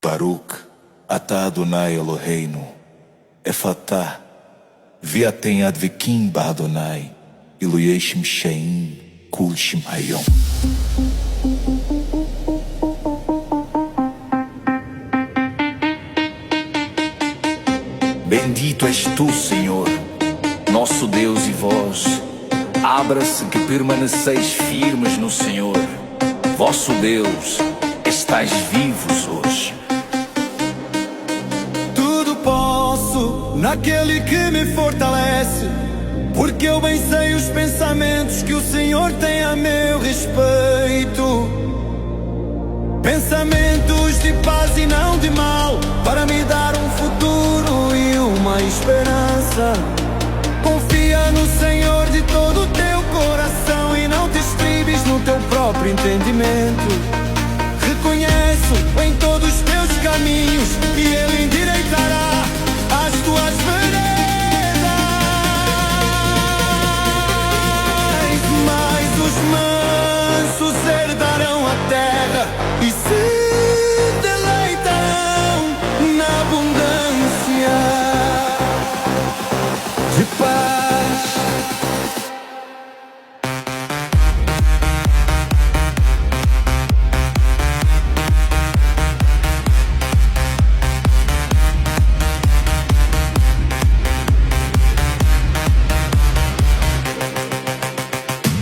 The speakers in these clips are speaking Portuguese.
Baruch, atah Adonai Eloheinu, Efatah, Viaten Advekim Ba'Adonai, Iluyeshim Sheim, Kul Shim Hayom. Bendito és tu, Senhor, nosso Deus e vós. Abra-se que permaneceis firmes no Senhor, vosso Deus, estais vivos hoje. Tudo posso naquele que me fortalece, porque eu bem sei os pensamentos que o Senhor tem a meu respeito. Pensamentos de paz e não de mal, para me dar um futuro e uma esperança. Confia no Senhor de todo o teu coração e não te estribes no teu próprio entendimento. Reconhece-o em todos os teus caminhos e Ele endireitará as tuas veredas. Mas os mansos herdarão a terra e se deleitarão na abundância de paz.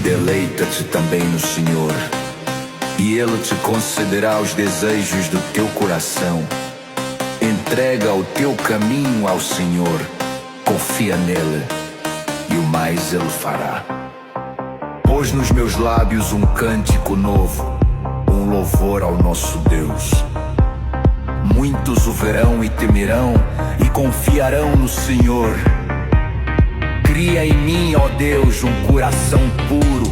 Deleita-te também no Senhor, e Ele te concederá os desejos do teu coração. Entrega o teu caminho ao Senhor, confia nele, e o mais Ele fará. Pôs nos meus lábios um cântico novo, um louvor ao nosso Deus. Muitos o verão e temerão, e confiarão no Senhor. Cria em mim, ó Deus, um coração puro,